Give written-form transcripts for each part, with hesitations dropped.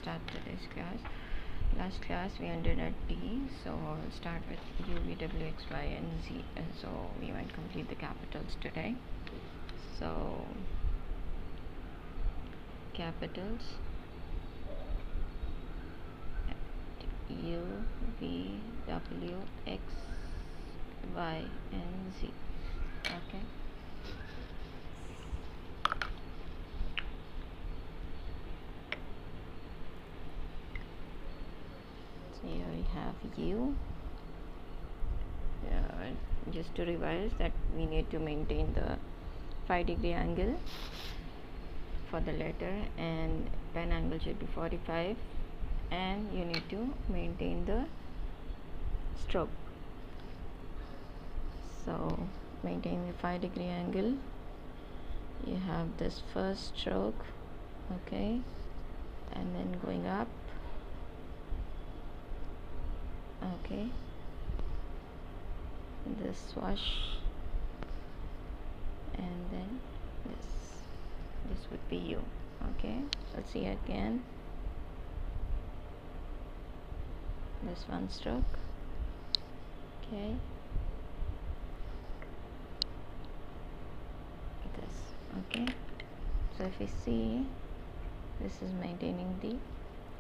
start today's class. Last class we ended at D, so we'll start with U, V, W, X, Y, and Z. And so we might complete the capitals today. So capitals U, V, W, X, Y, and Z. Okay. So here we have U. Just to revise that we need to maintain the 5-degree angle for the letter, and pen angle should be 45, and you need to maintain the stroke. So maintain the 5-degree angle. You have this first stroke, okay, and then going up, okay, this swash, and then this would be U. Okay, let's see again. This one stroke, okay, this, okay. So if you see, this is maintaining the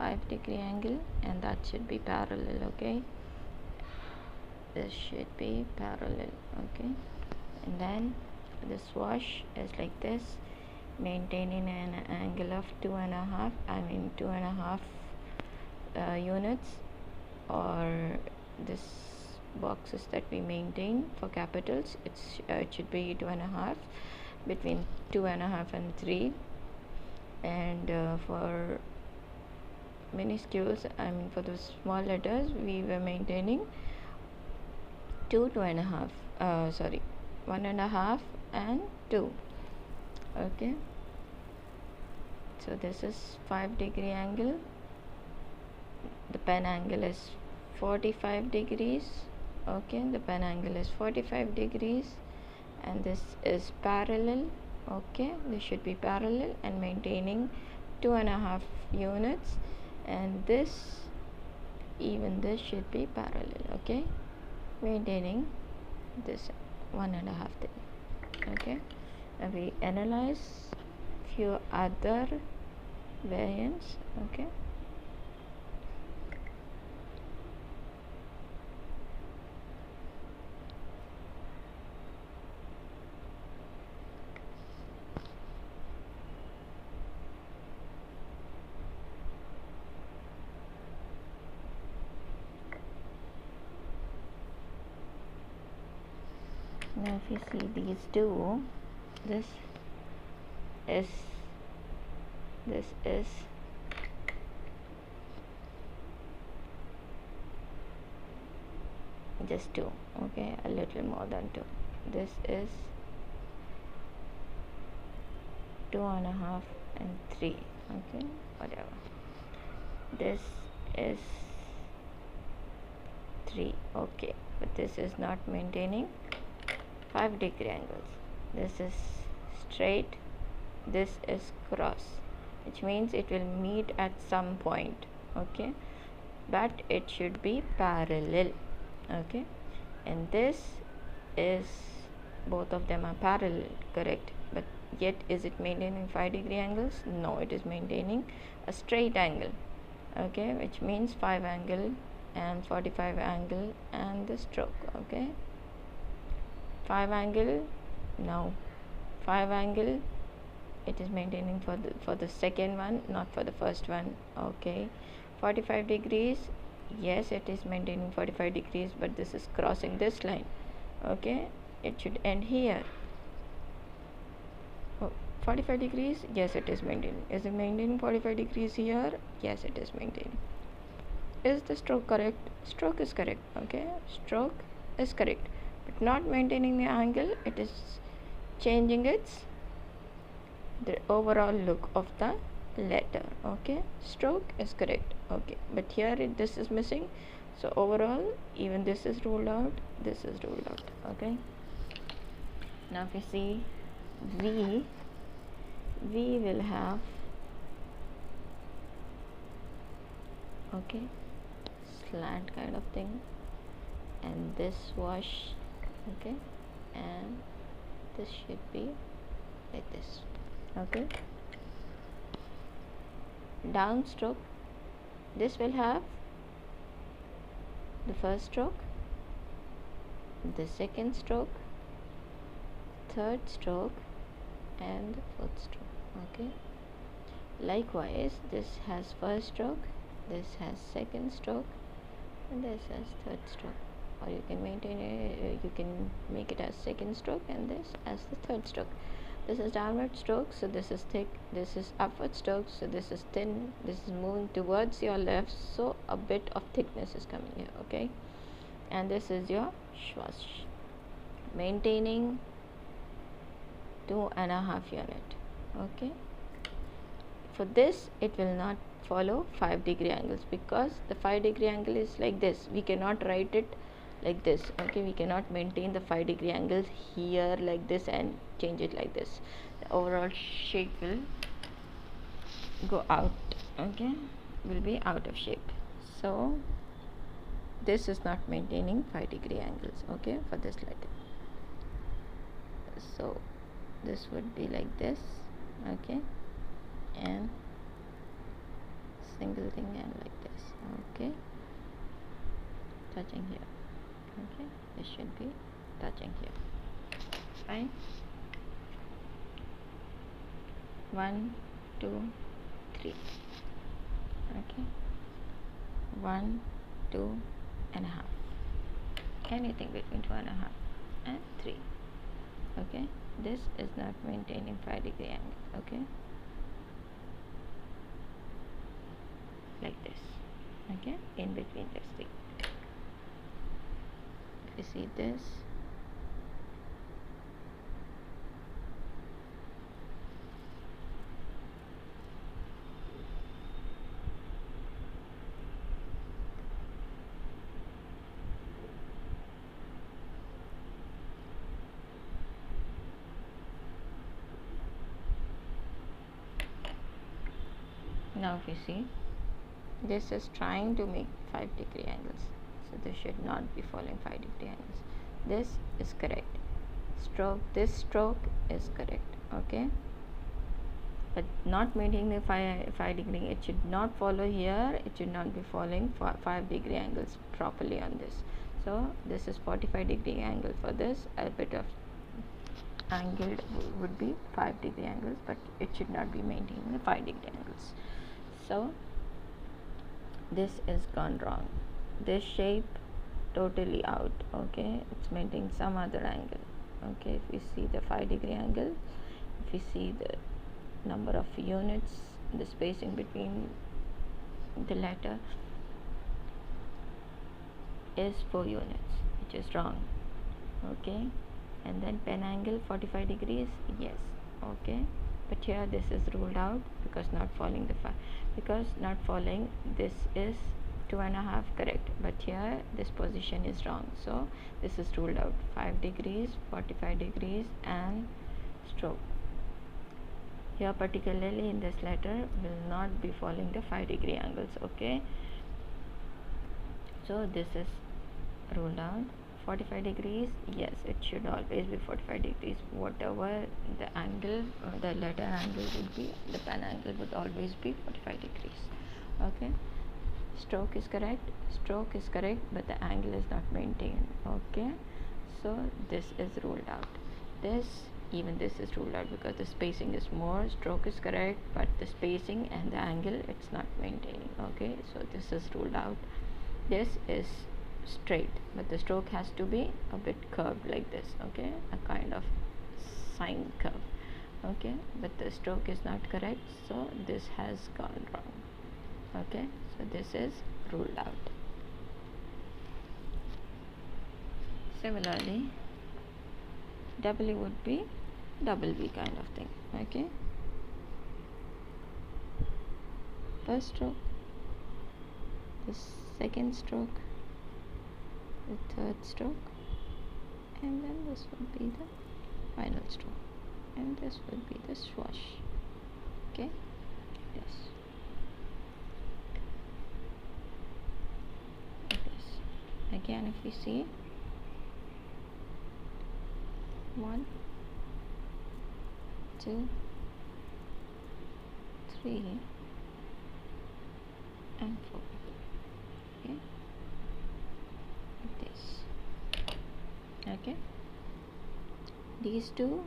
5-degree angle, and that should be parallel, okay. This should be parallel, okay. And then the swash is like this, maintaining an angle of 2.5 units, or this boxes that we maintain for capitals, it should be 2.5, between 2.5 and 3, and for minuscules, for the small letters, we were maintaining 1.5 and 2. Okay, so this is 5-degree angle. The pen angle is 45 degrees. Okay, the pen angle is 45 degrees, and this is parallel. Okay, this should be parallel and maintaining 2.5 units, and this should be parallel. Okay, maintaining this 1.5 thing. Okay, now we analyze few other variants. Okay, now if you see these two, this is just 2, okay, a little more than 2. This is 2.5 and 3, okay, whatever. This is 3, okay, but this is not maintaining 5-degree angles. This is straight, this is cross, which means it will meet at some point, okay, but it should be parallel, okay. And this is, both of them are parallel, correct, but yet is it maintaining 5-degree angles? No, it is maintaining a straight angle, okay, which means 5 angle and 45 angle and the stroke, okay. 5 angle, no, 5 angle, it is maintaining for the second one, not for the first one, okay. 45 degrees, yes, it is maintaining 45 degrees, but this is crossing this line, okay, it should end here. 45 degrees, yes, it is maintaining. Is it maintaining 45 degrees here? Yes, it is maintaining. Is the stroke correct? Stroke is correct, okay, stroke is correct, but not maintaining the angle. It is changing the overall look of the letter, okay. Stroke is correct, okay, but here this is missing, so overall even this is ruled out, this is ruled out, okay. Now if you see V will have okay, slant kind of thing, and this wash, okay, and this should be like this, okay. Downstroke, this will have the first stroke, the second stroke, third stroke, and the fourth stroke, okay. Likewise, this has first stroke, this has second stroke, and this has third stroke. Or you can maintain it, you can make it as second stroke and this as the third stroke. This is downward stroke, so this is thick. This is upward stroke, so this is thin. This is moving towards your left, so a bit of thickness is coming here, okay. And this is your swash, maintaining 2.5 unit, okay. For this, it will not follow 5-degree angles, because the 5-degree angle is like this. We cannot write it like this, okay. We cannot maintain the 5-degree angles here like this and change it like this. The overall shape will go out, okay, will be out of shape. So this is not maintaining 5-degree angles, okay, for this letter. So this would be like this, okay, and single thing and like this, okay, touching here, okay. This should be touching here, fine. 1 2 3, okay, 1 2 and a half, anything between 2.5 and 3, okay. This is not maintaining 5-degree angle, okay, like this, okay, in between this thing. If you see this, now if you see, this is trying to make 5-degree angles, so this should not be following 5-degree angles. This is correct stroke, this stroke is correct, okay, but not maintaining the 5-degree. It should not follow here, it should not be following 5-degree angles properly on this. So this is 45-degree angle for this, a bit of angle would be 5-degree angles, but it should not be maintaining the 5-degree angles. So this is gone wrong, this shape totally out, okay. It's maintaining some other angle, okay. If you see the 5-degree angle, if you see the number of units, the spacing between the letter is 4 units, which is wrong, okay. And then pen angle 45 degrees, yes, okay, but here this is ruled out because not following the because not following this is 2.5 correct, but here this position is wrong, so this is ruled out. 5 degrees, 45 degrees, and stroke. Here particularly in this letter will not be following the 5-degree angles, okay. So this is ruled out. 45 degrees, yes, it should always be 45 degrees. Whatever the angle, the letter angle would be, the pen angle would always be 45 degrees, okay. Stroke is correct, but the angle is not maintained, okay. So this is ruled out. Even this is ruled out because the spacing is more. Stroke is correct, but the spacing and the angle, it's not maintaining, okay. So this is ruled out. This is straight, but the stroke has to be a bit curved like this, okay, a kind of sine curve, okay, but the stroke is not correct, so this has gone wrong, okay. So this is ruled out. Similarly, W would be double V kind of thing, okay. First stroke, the second stroke, the third stroke, and then this would be the final stroke, and this would be the swash, okay. Yes. Okay, and if we see 1 2 3 and 4. Okay, like this. Okay, these two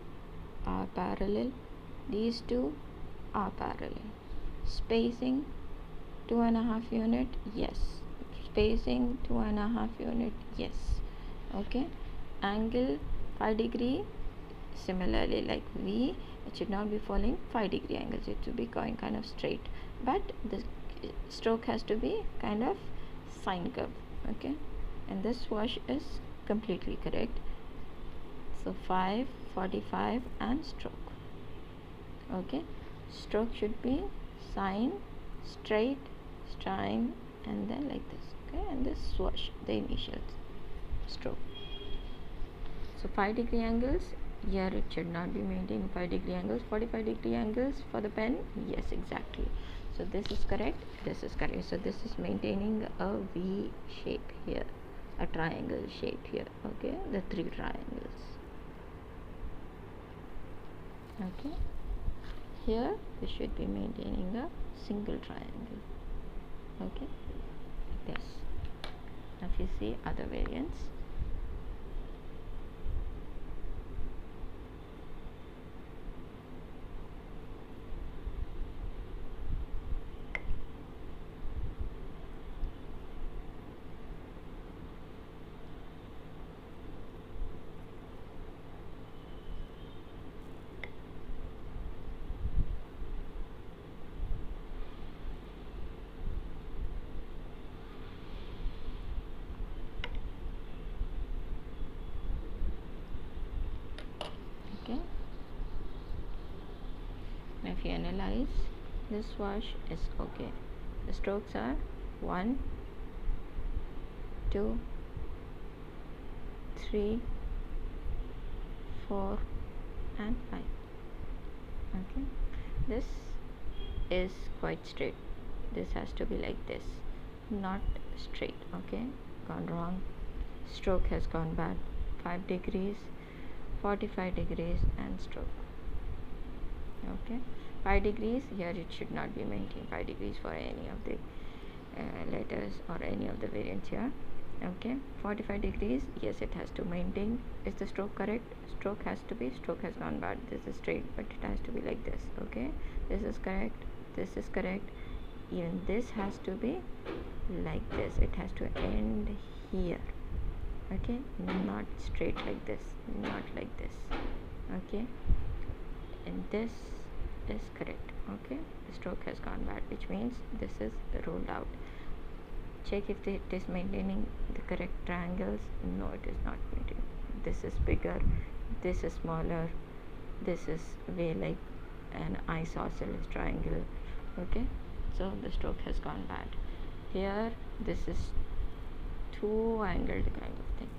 are parallel, these two are parallel. Spacing 2.5 unit, yes. Spacing 2.5 unit, yes. Okay, angle 5 degree, similarly like V, it should not be following 5 degree angles, it should be going kind of straight, but the stroke has to be kind of sine curve. Okay, and this wash is completely correct. So 5, 45 and stroke. Okay, stroke should be sine, straight, sine, and then like this. Okay, and this swash, the initials, stroke. So 5 degree angles, here it should not be maintained 5 degree angles. 45 degree angles for the pen, yes, exactly. So this is correct, this is correct. So this is maintaining a V shape here, a triangle shape here. Okay, the 3 triangles. Okay, here we should be maintaining a single triangle. Okay, like this. Now if you see other variants, okay. Now if you analyze, this wash is okay. The strokes are 1, 2, 3, 4 and 5. Okay, this is quite straight. This has to be like this, not straight. Okay, gone wrong. Stroke has gone bad. 5 degrees, 45 degrees and stroke. Okay, 5 degrees, here it should not be maintained 5 degrees for any of the letters or any of the variants here. Okay, 45 degrees, yes, it has to maintain. Is the stroke correct? Stroke has to be, stroke has gone bad. This is straight, but it has to be like this. Okay, this is correct, this is correct. Even this has to be like this, it has to end here. Okay, not straight like this, not like this. Okay, and this is correct. Okay, the stroke has gone bad, which means this is ruled out. Check if it is maintaining the correct triangles. No, it is not maintaining. This is bigger, this is smaller, this is way like an isosceles triangle. Okay, so the stroke has gone bad. Here this is two angled kind of thing.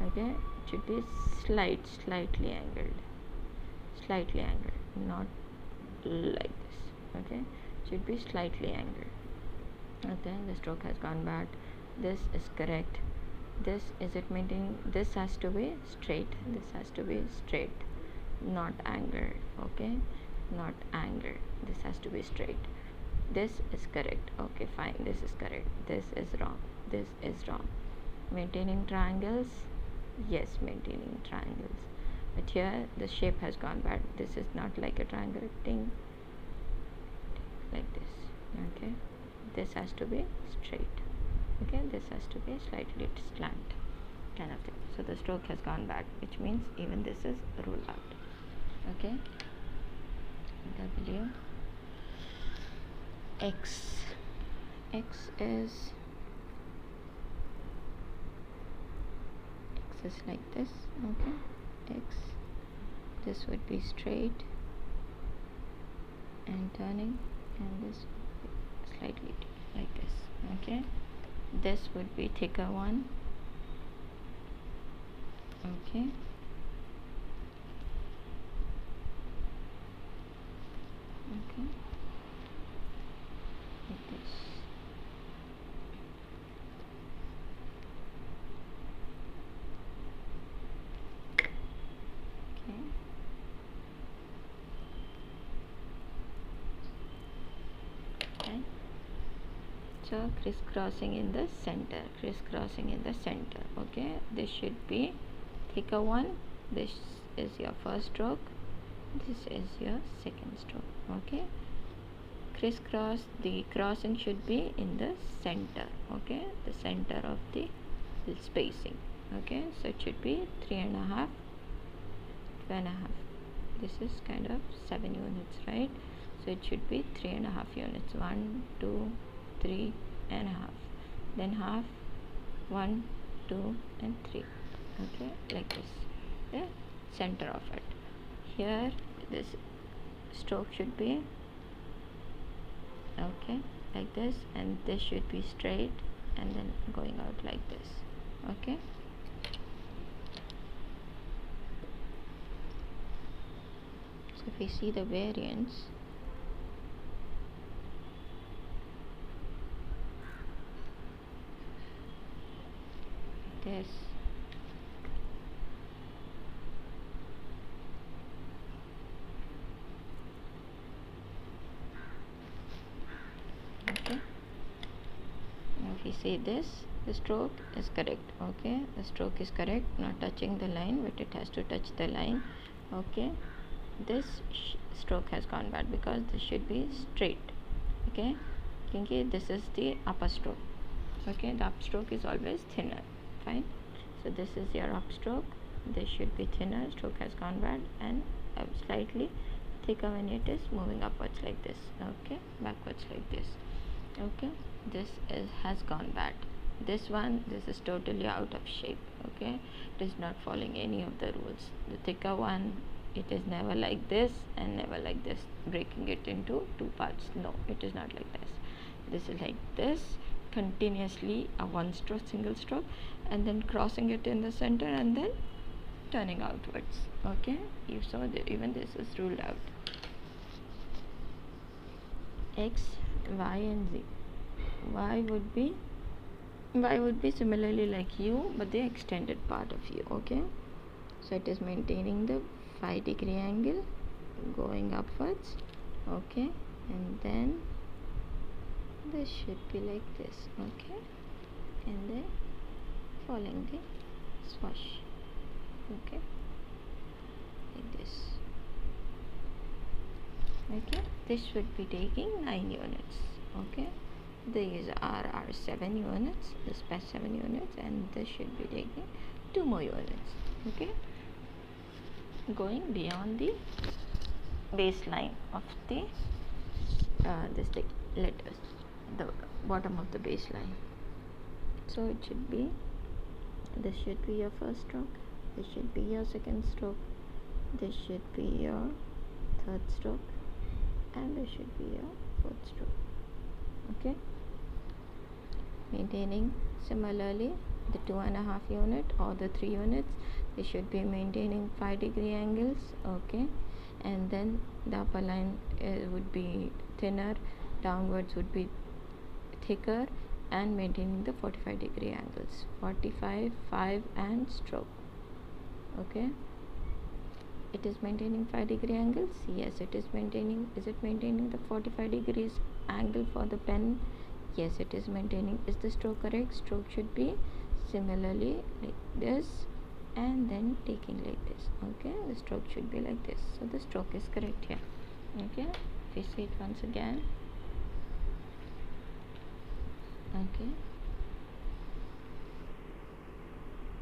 Okay, it should be slightly angled, not like this. Okay, it should be slightly angled. Okay, the stroke has gone bad. This is correct. This is it maintaining? This has to be straight, this has to be straight, not angled. Okay, not angled, this has to be straight. This is correct. Okay, fine, this is correct. This is wrong, this is wrong. Maintaining triangles, yes, maintaining triangles, but here the shape has gone bad. This is not like a triangle thing, like this. Okay, this has to be straight. Okay, this has to be slightly slant kind of thing. So the stroke has gone bad, which means even this is ruled out. Okay, W, X, X is like this. Okay, X, this would be straight and turning, and this would be slightly like this. Okay, this would be thicker one. Okay, okay, like this. So crisscrossing in the center, crisscrossing in the center. Okay, this should be thicker one. This is your first stroke, this is your second stroke. Okay, crisscross, the crossing should be in the center. Okay, the center of the spacing. Okay, so it should be 3.5, 2.5. This is kind of 7 units, right? So it should be 3.5 units. 1, 2, 3.5. Then half, 1, 2, and 3. Okay, like this. The center of it. Here, this stroke should be okay, like this, and this should be straight and then going out like this. Okay. So if we see the variance, this okay. Now if we see this, the stroke is correct. Okay, the stroke is correct, not touching the line, but it has to touch the line. Okay, this stroke has gone bad because this should be straight. Okay, this is the upper stroke. Okay, the upstroke is always thinner. Fine. So this is your upstroke. This should be thinner. Stroke has gone bad, and slightly thicker when it is moving upwards like this. Okay, backwards like this. Okay, this has gone bad. This one, this is totally out of shape. Okay, it is not following any of the rules. The thicker one, it is never like this and never like this, breaking it into two parts. No, it is not like this. This is like this, continuously a one stroke, single stroke, and then crossing it in the center and then turning outwards. Okay, you saw that even this is ruled out. X, Y, and Z. Y would be similarly like U, but the extended part of U. Okay, so it is maintaining the 5-degree angle, going upwards. Okay, and then this should be like this. Okay, and then following the swash. Okay, like this. Okay, this should be taking 9 units. Okay, these are 7 units, this past 7 units, and this should be taking 2 more units. Okay, going beyond the baseline of the letters, the bottom of the baseline. So it should be, this should be your first stroke, this should be your second stroke, this should be your third stroke, and this should be your fourth stroke. Okay, maintaining similarly the 2.5 unit or the 3 units, they should be maintaining 5-degree angles. Okay, and then the upper line would be thinner, downwards would be thicker, and maintaining the 45-degree angles, 45, 5, and stroke. Okay, it is maintaining 5-degree angles. Yes, it is maintaining. Is it maintaining the 45 degrees angle for the pen? Yes, it is maintaining. Is the stroke correct? Stroke should be similarly like this and then taking like this. Okay, the stroke should be like this. So the stroke is correct here. Okay, if we see it once again. Okay,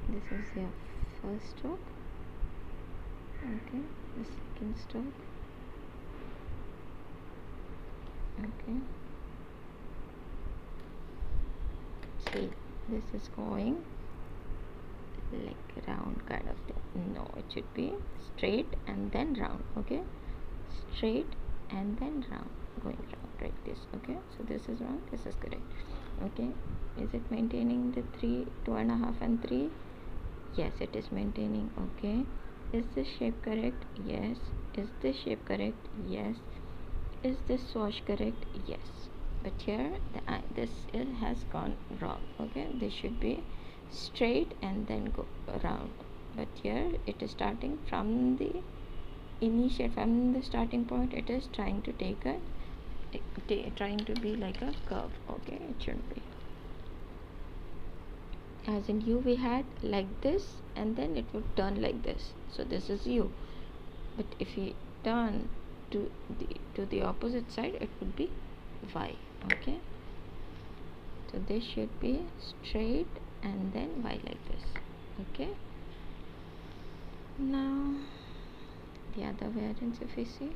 this is your first stroke. Okay, the second stroke. Okay, see, this is going like round kind of thing. No, it should be straight and then round. Okay, straight and then round, going round like this. Okay, so this is wrong, this is correct. Okay, is it maintaining the 3, 2.5, and 3? Yes, it is maintaining. Okay, is this shape correct? Yes. Is this shape correct? Yes. Is this swash correct? Yes. But here this has gone wrong. Okay, this should be straight and then go around, but here it is starting from the starting point. It is trying to take a trying to be like a curve. Okay, it shouldn't be. As in U we had like this, and then it would turn like this. So this is U. But if we turn to the opposite side, it would be Y. Okay. So this should be straight and then Y like this. Okay. Now the other variants, if we see,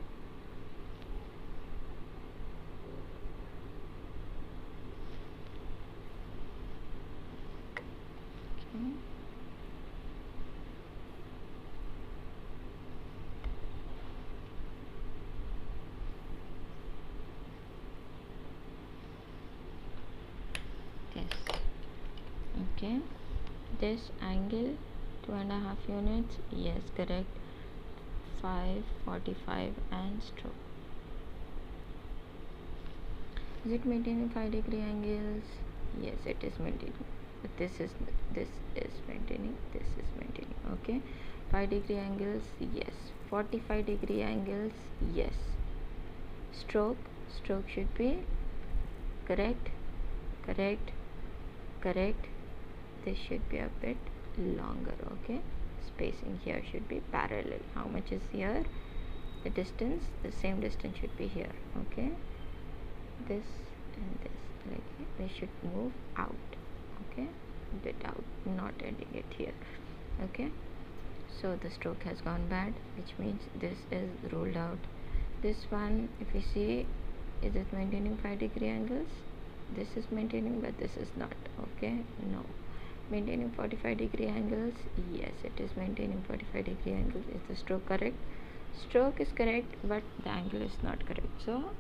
okay. This, okay, this angle 2.5 units, yes, correct. 5:45 and stroke. Is it maintaining 5-degree angles? Yes, it is maintaining. But this is maintaining. This is maintaining. Okay, 5-degree angles, yes. 45-degree angles, yes. Stroke should be correct, correct, correct. This should be a bit longer. Okay, spacing here should be parallel. How much is here? The distance, the same distance should be here. Okay, this and this, like they should move out. Okay, bit out, not ending it here. Okay, so the stroke has gone bad, which means this is ruled out. This one, if you see, is it maintaining 5-degree angles? This is maintaining, but this is not. Okay, no. Maintaining 45-degree angles, yes, it is maintaining 45-degree angles. Is the stroke correct? Stroke is correct, but the angle is not correct. So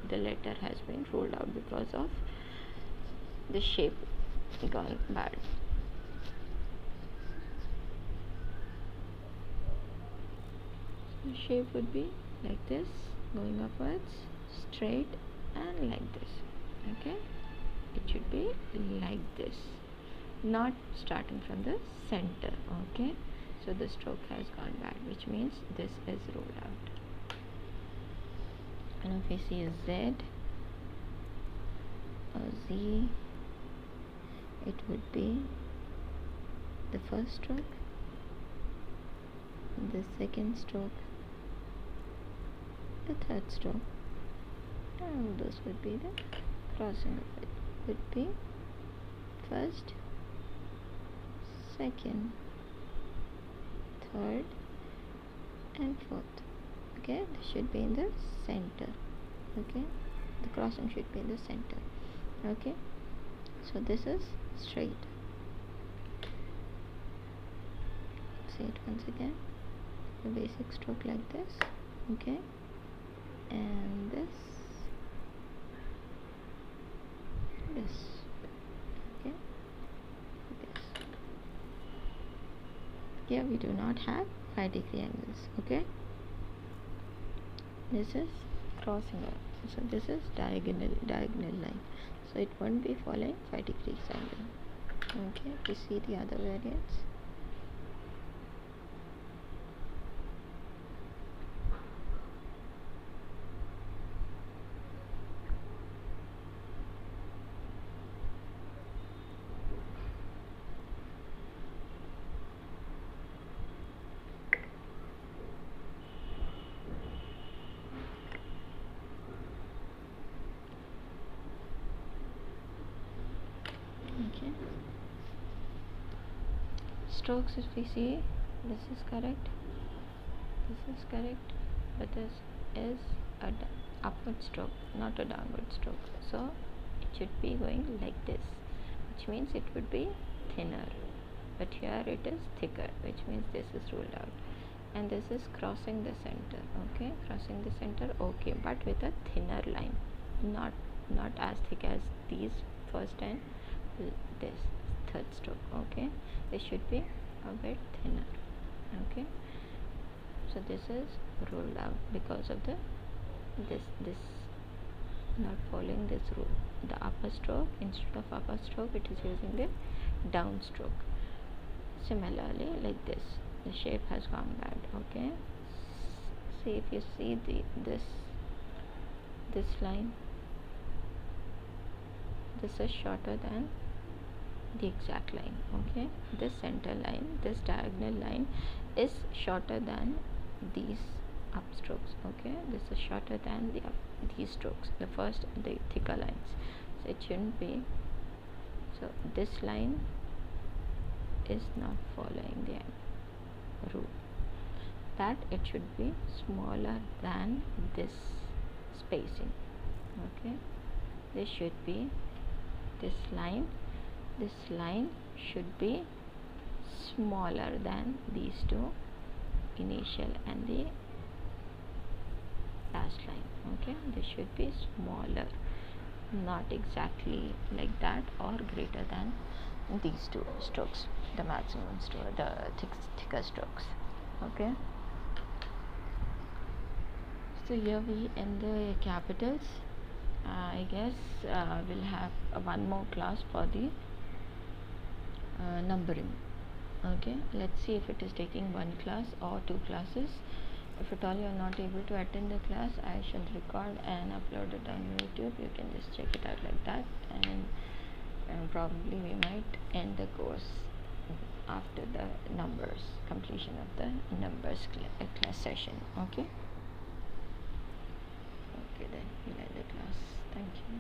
the letter has been ruled out because of the shape gone bad. The shape would be like this, going upwards, straight, and like this. Okay, it should be like this, not starting from the center. Okay, so the stroke has gone bad, which means this is ruled out. And if we see a Z or Z, it would be the first stroke, the second stroke, the third stroke, and those would be the crossing of it. Would be first, second, third, and fourth. Okay, this should be in the center. Okay, the crossing should be in the center. Okay, so this is straight. See it once again, the basic stroke like this. Okay, and this, okay, this. Here we do not have 5-degree angles. Okay, this is crossing out, so this is diagonal line, so it won't be following 5 degrees angle. Okay, to see the other variants, okay, strokes, if we see, this is correct, but this is a upward stroke, not a downward stroke, so it should be going like this, which means it would be thinner, but here it is thicker, which means this is ruled out. And this is crossing the center. Okay, crossing the center, okay, but with a thinner line, not as thick as these first and this third stroke. Okay, this should be a bit thinner. Okay, so this is ruled out because of the this not following this rule. The upper stroke, instead of upper stroke, it is using the down stroke. Similarly, like this, the shape has gone bad. Okay, see, if you see this line, this is shorter than the exact line. Okay, this center line, this diagonal line is shorter than these upstrokes. Okay, this is shorter than these strokes, the first and the thicker lines, so it shouldn't be. So this line is not following the rule that it should be smaller than this spacing. Okay, this should be this line should be smaller than these two, initial and the last line. Okay, this should be smaller, not exactly like that, or greater than these two strokes, the maximum stroke, the thicker strokes. Okay, so here we end the capitals. I guess we'll have one more class for the numbering. Okay, let's see if it is taking one class or two classes. If at all you are not able to attend the class, I shall record and upload it on YouTube. You can just check it out like that, and probably we might end the course after the numbers, completion of the numbers class session. Okay, then we'll end the class. Thank you.